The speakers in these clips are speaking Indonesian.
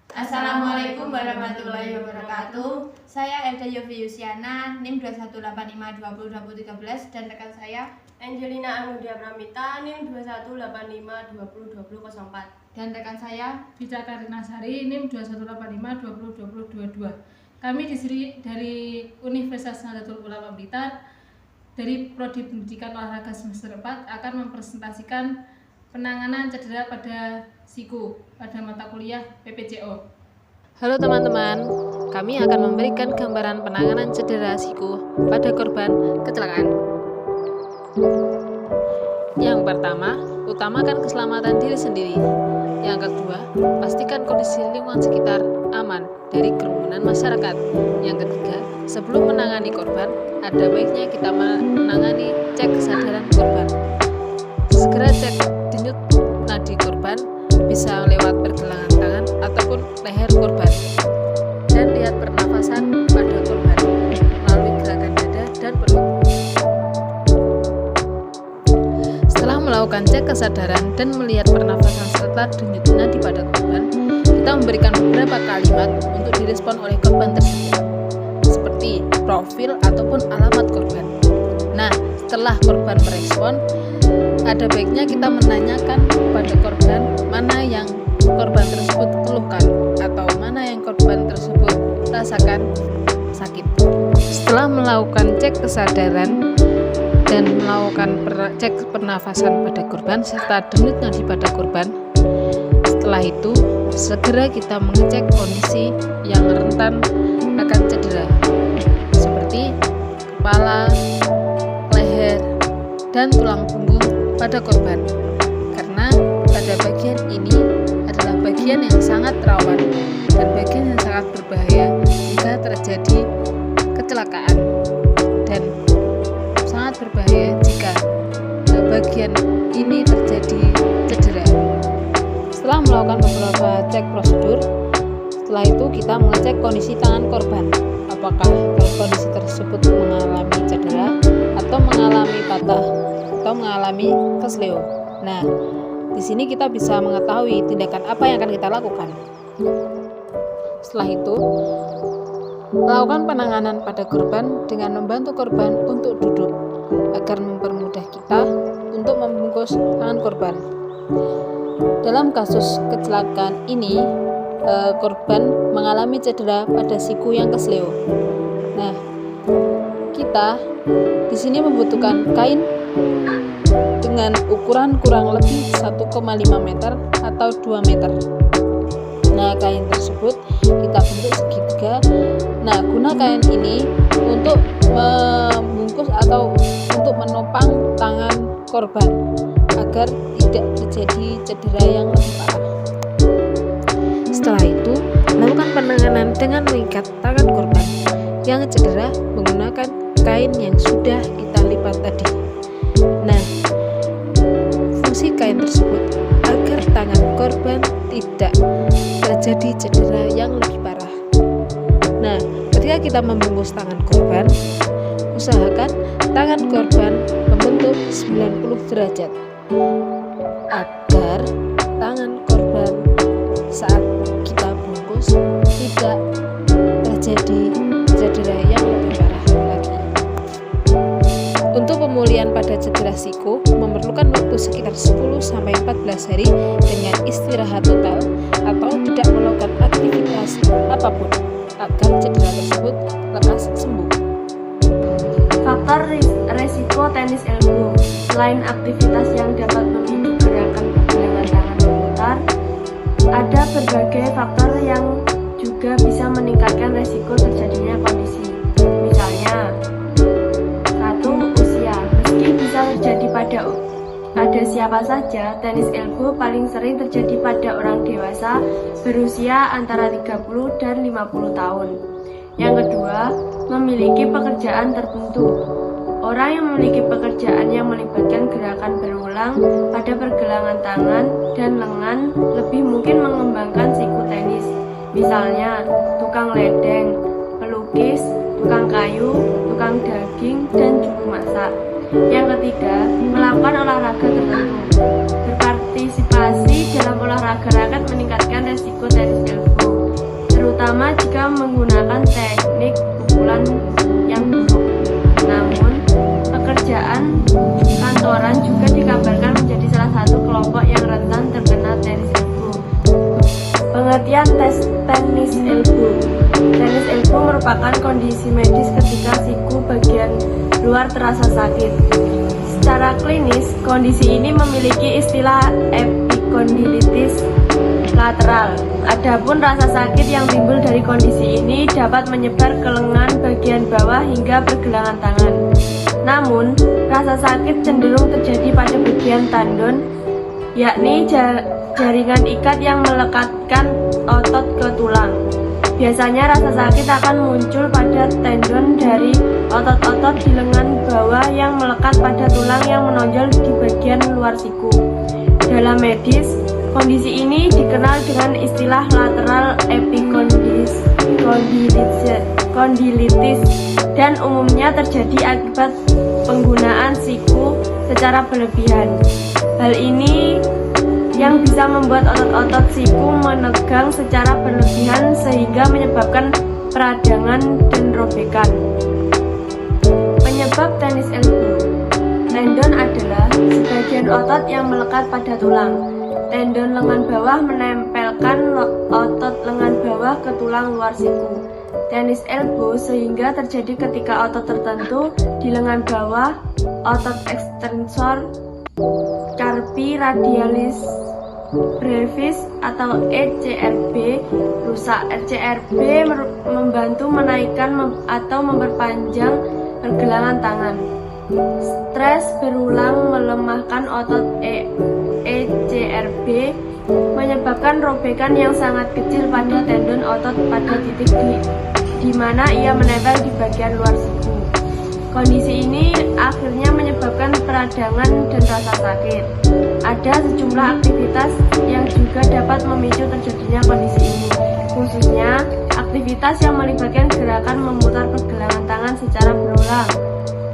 Assalamualaikum warahmatullahi wabarakatuh. Saya Elda Yofi Yusiana, NIM 2185202013 dan rekan saya Angelina Anudia Pramita, NIM 2185202004 dan rekan saya Bija Karina Sari, NIM 2185202022. Kami dari Universitas Nahdlatul Ulama Blitar dari Prodi Pendidikan Olahraga semester 4 akan mempresentasikan penanganan cedera pada siku pada mata kuliah PPCO. Halo teman-teman, kami akan memberikan gambaran penanganan cedera siku pada korban kecelakaan. Yang pertama, utamakan keselamatan diri sendiri. Yang kedua, pastikan kondisi lingkungan sekitar aman dari kerumunan masyarakat. Yang ketiga, sebelum menangani korban, ada baiknya kita menangani cek kesadaran korban. Segera cek denyut nadi korban, bisa lewat pergelangan tangan ataupun leher korban, dan lihat pernafasan pada korban melalui gerakan dada dan perut. Setelah melakukan cek kesadaran dan melihat pernafasan serta denyut nadi pada korban, kita memberikan beberapa kalimat untuk direspon oleh korban tersebut, seperti profil ataupun alamat korban. Nah, setelah korban merespon, ada baiknya kita menanyakan kepada korban mana yang korban tersebut keluhkan atau mana yang korban tersebut rasakan sakit. Setelah melakukan cek kesadaran dan melakukan cek pernafasan pada korban serta denyut nadi pada korban, setelah itu segera kita mengecek kondisi yang rentan akan cedera seperti kepala, leher, dan tulang punggung pada korban, karena pada bagian ini adalah bagian yang sangat rawan dan bagian yang sangat berbahaya jika terjadi kecelakaan, dan sangat berbahaya jika bagian ini terjadi cedera. Setelah melakukan beberapa cek prosedur, setelah itu kita mengecek kondisi tangan korban, apakah kondisi tersebut mengalami cedera atau mengalami patah atau mengalami kesleo. Nah, di sini kita bisa mengetahui tindakan apa yang akan kita lakukan. Setelah itu, lakukan penanganan pada korban dengan membantu korban untuk duduk agar mempermudah kita untuk membungkus tangan korban. Dalam kasus kecelakaan ini, korban mengalami cedera pada siku yang kesleo. Nah, kita di sini membutuhkan kain dengan ukuran kurang lebih 1,5 meter atau 2 meter. Nah, kain tersebut kita bentuk segitiga. Nah, guna kain ini untuk membungkus atau untuk menopang tangan korban agar tidak terjadi cedera yang lebih parah. Setelah itu, lakukan penanganan dengan mengikat tangan korban yang cedera menggunakan kain yang sudah kita lipat tadi. Nah, fungsi kain tersebut agar tangan korban tidak terjadi cedera yang lebih parah. Nah, ketika kita membungkus tangan korban, usahakan tangan korban membentuk 90 derajat agar tangan korban saat kita bungkus tidak terjadi cedera yang lebih parah lagi. Untuk pemulihan pada cedera siku memerlukan waktu sekitar 10-14 hari dengan istirahat total atau tidak melakukan aktivitas apapun agar cedera tersebut lekas sembuh. Faktor resiko tenis elbow. Selain aktivitas yang dapat memicu gerakan pergelangan tangan memutar, ada berbagai faktor yang juga bisa meningkatkan resiko terjadinya kondisi. Misalnya, 1. Usia. Meski bisa terjadi pada siapa saja, tenis elbow paling sering terjadi pada orang dewasa berusia antara 30 dan 50 tahun. Yang kedua, memiliki pekerjaan tertentu. Orang yang memiliki pekerjaan yang melibatkan gerakan berulang pada pergelangan tangan dan lengan lebih mungkin mengembangkan siku tenis. Misalnya, tukang ledeng, pelukis, tukang kayu, tukang daging, dan juru masak. Yang ketiga, melakukan olahraga tertentu. Berpartisipasi dalam olahraga akan meningkatkan resiko tenis elbow. Pengertian tenis elbow. Tenis elbow merupakan kondisi medis ketika siku bagian luar terasa sakit. Secara klinis, kondisi ini memiliki istilah epikondilitis lateral. Adapun rasa sakit yang timbul dari kondisi ini dapat menyebar ke lengan bagian bawah hingga pergelangan tangan. Namun, rasa sakit cenderung terjadi pada bagian tendon, yakni jaringan ikat yang melekatkan otot ke tulang. Biasanya rasa sakit akan muncul pada tendon dari otot-otot di lengan bawah yang melekat pada tulang yang menonjol di bagian luar siku. Dalam medis, kondisi ini dikenal dengan istilah lateral epikondilitis dan umumnya terjadi akibat penggunaan siku secara berlebihan. Hal ini yang bisa membuat otot-otot siku menegang secara berlebihan sehingga menyebabkan peradangan dan robekan. Penyebab tenis elbow. Tendon adalah sebagian otot yang melekat pada tulang. Tendon lengan bawah menempelkan otot lengan bawah ke tulang luar siku. Tenis elbow sehingga terjadi ketika otot tertentu di lengan bawah, otot ekstensor carpi radialis brevis atau ECRB rusak. ECRB membantu menaikkan atau memperpanjang pergelangan tangan. Stres berulang melemahkan otot ECRB menyebabkan robekan yang sangat kecil pada tendon otot pada titik di mana ia menempel di bagian luar siku. Kondisi ini akhirnya menyebabkan peradangan dan rasa sakit. Ada sejumlah aktivitas yang juga dapat memicu terjadinya kondisi ini, khususnya aktivitas yang melibatkan gerakan memutar pergelangan tangan secara berulang.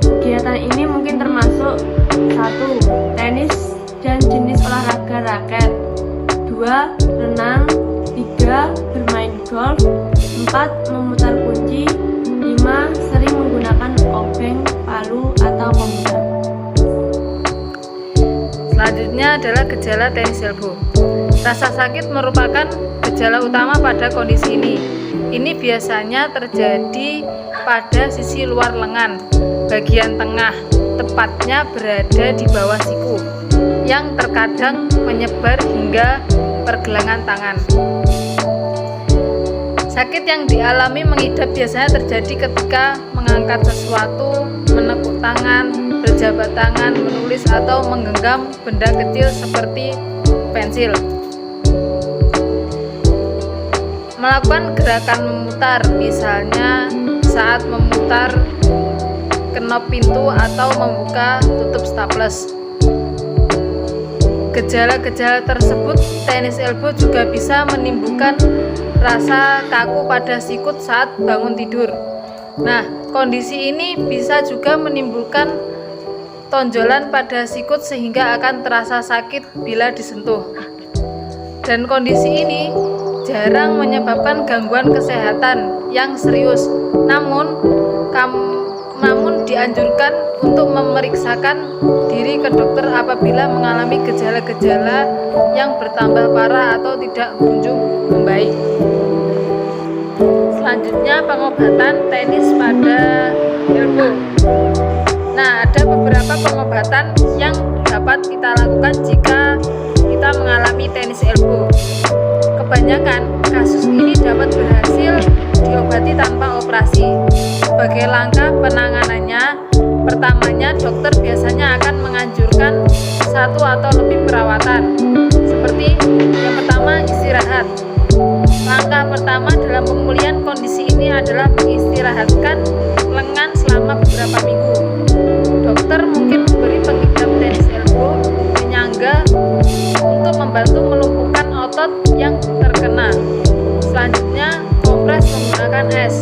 Kegiatan ini mungkin termasuk 1. Tenis dan jenis olahraga raket, 2. Renang, 3. Bermain golf, 4. Memutar kunci, 5. Sering menggunakan obeng, palu, atau komputer. Selanjutnya adalah gejala tenis elbow. Rasa sakit merupakan gejala utama pada kondisi ini. Ini biasanya terjadi pada sisi luar lengan, bagian tengah, tepatnya berada di bawah siku, yang terkadang menyebar hingga pergelangan tangan. Sakit yang dialami mengidap biasanya terjadi ketika mengangkat sesuatu, menekuk tangan, berjabat tangan, menulis atau menggenggam benda kecil seperti pensil. Melakukan gerakan memutar, misalnya saat memutar knop pintu atau membuka tutup staples. Gejala-gejala tersebut, tenis elbow juga bisa menimbulkan rasa kaku pada sikut saat bangun tidur. Nah, kondisi ini bisa juga menimbulkan tonjolan pada sikut sehingga akan terasa sakit bila disentuh. Dan kondisi ini jarang menyebabkan gangguan kesehatan yang serius. Namun dianjurkan untuk memeriksakan diri ke dokter apabila mengalami gejala-gejala yang bertambah parah atau tidak kunjung membaik. Selanjutnya, pengobatan tenis pada elbow. Nah, ada beberapa pengobatan yang dapat kita lakukan jika kita mengalami tenis elbow. Kebanyakan kasus ini dapat berhasil diobati tanpa operasi. Sebagai langkah penanganannya, pertamanya dokter biasanya akan menganjurkan 1 atau lebih perawatan. Seperti yang pertama, istirahat. Langkah pertama dalam pemulihan kondisi ini adalah mengistirahatkan lengan selama beberapa minggu. Dokter mungkin memberi pengidap tenis elbow penyangga untuk membantu melumpuhkan otot yang terkena. Selanjutnya, kompres menggunakan es.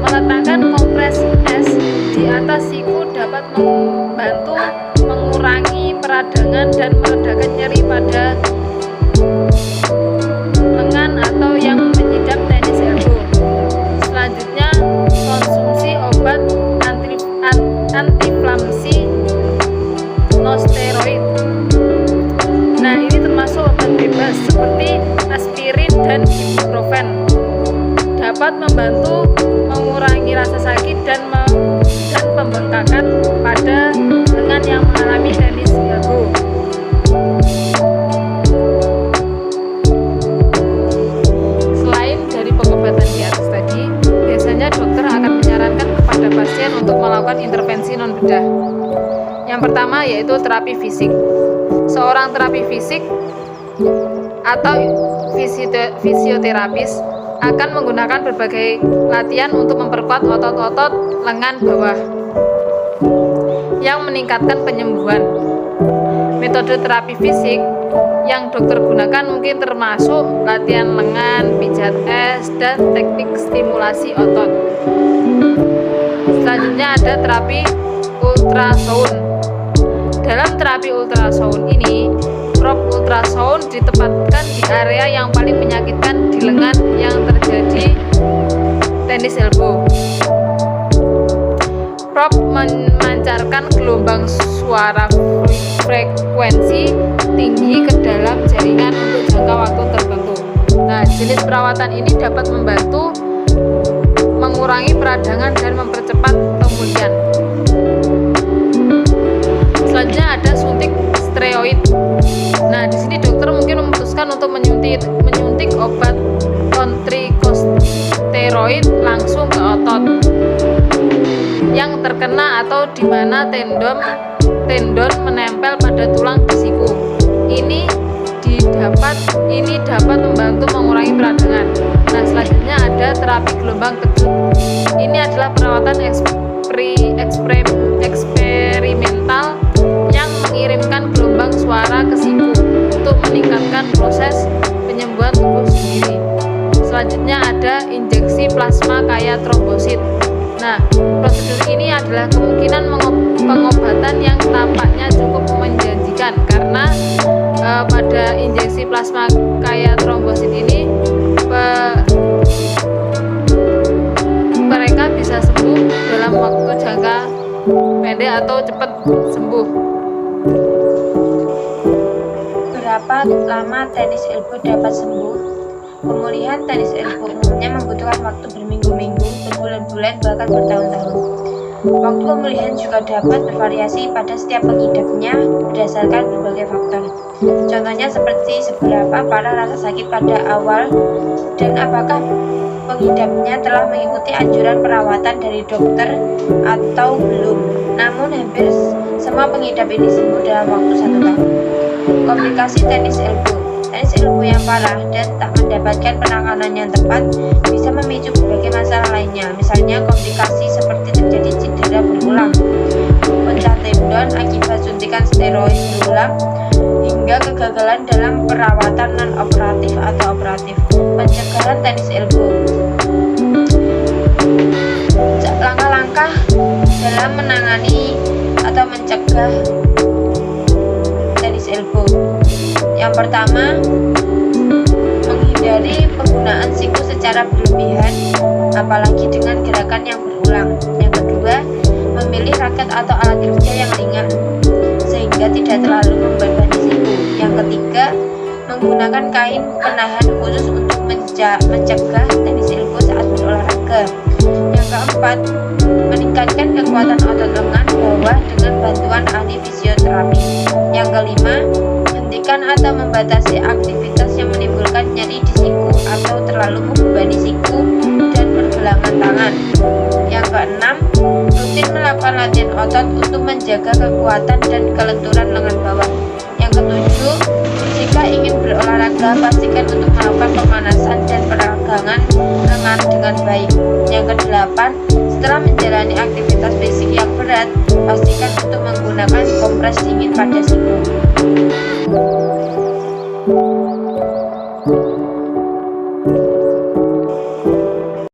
Meletakkan kompres es di atas siku dapat membantu mengurangi peradangan dan meredakan nyeri pada lengan atau yang menyidap tenis elbow. Selanjutnya, konsumsi obat antiinflamasi non-steroid. Nah, ini termasuk obat bebas seperti aspirin dan ibuprofen dapat membantu mengurangi rasa sakit dan pembengkakan pada lengan yang mengalami tenis elbow. Selain dari pengobatan di atas tadi, biasanya dokter akan menyarankan kepada pasien untuk melakukan intervensi non bedah. Yang pertama yaitu terapi fisik. Seorang terapi fisik atau fisioterapis akan menggunakan berbagai latihan untuk memperkuat otot-otot lengan bawah yang meningkatkan penyembuhan. Metode terapi fisik yang dokter gunakan mungkin termasuk latihan lengan, pijat es, dan teknik stimulasi otot. Selanjutnya ada terapi ultrasound. Dalam terapi ultrasound ini, probe ultrasound ditempatkan di area yang paling menyakitkan di lengan yang terjadi tenis elbow. Probe memancarkan gelombang suara frekuensi tinggi ke dalam jaringan untuk jangka waktu tertentu. Nah, jenis perawatan ini dapat membantu mengurangi peradangan dan mempercepat pemulihan. Selanjutnya ada suntik steroid. Nah, di sini dokter mungkin memutuskan untuk menyuntik obat kortikosteroid langsung ke otot yang terkena atau di mana tendon menempel pada tulang di siku. Ini dapat membantu mengurangi peradangan. Nah, selanjutnya ada terapi gelombang kejut. Ini adalah perawatan eksperimental yang mengirimkan gelombang suara ke siku untuk meningkatkan proses penyembuhan tubuh sendiri. Selanjutnya ada injeksi plasma kaya trombosit. Nah, prosedur ini adalah kemungkinan pengobatan yang tampaknya cukup menjanjikan karena pada injeksi plasma kaya trombosit ini mereka bisa sembuh dalam waktu jangka pendek atau cepat sembuh. Berapa lama tenis elbow dapat sembuh? Pemulihan tenis elbow umumnya membutuhkan waktu berminggu-minggu, berbulan-bulan, bahkan bertahun-tahun. Waktu pemulihan juga dapat bervariasi pada setiap pengidapnya berdasarkan berbagai faktor. Contohnya seperti seberapa parah rasa sakit pada awal dan apakah pengidapnya telah mengikuti anjuran perawatan dari dokter atau belum. Namun hampir semua pengidap ini sembuh dalam waktu 1 tahun. Komplikasi tenis elbow. Tenis elbow yang parah dan tak mendapatkan penanganan yang tepat bisa memicu berbagai masalah lainnya, misalnya komplikasi seperti terjadi cedera berulang, pecah tendon akibat suntikan steroid berulang, hingga kegagalan dalam perawatan non-operatif atau operatif. Pencegahan tenis elbow. Langkah-langkah dalam menangani atau mencegah tenis elbow. Yang pertama, menghindari penggunaan siku secara berlebihan, apalagi dengan gerakan yang berulang. Yang kedua, memilih raket atau alat kerja yang ringan, sehingga tidak terlalu membebani siku. Yang ketiga, menggunakan kain penahan khusus untuk mencegah tenis elbow saat berolahraga. Yang keempat, meningkatkan kekuatan otot lengan bawah dengan bantuan ahli fisioterapi. Yang kelima, hentikan atau membatasi aktivitas yang menimbulkan nyeri di siku atau terlalu membebani siku dan pergelangan tangan. Yang keenam, rutin melakukan latihan otot untuk menjaga kekuatan dan kelenturan lengan bawah. Yang ketujuh, jika ingin berolahraga, pastikan untuk melakukan pemanasan dan peragangan lengan dengan baik. Yang kedelapan, setelah menjalani aktivitas fisik yang berat, pastikan untuk menggunakan kompres dingin pada siku.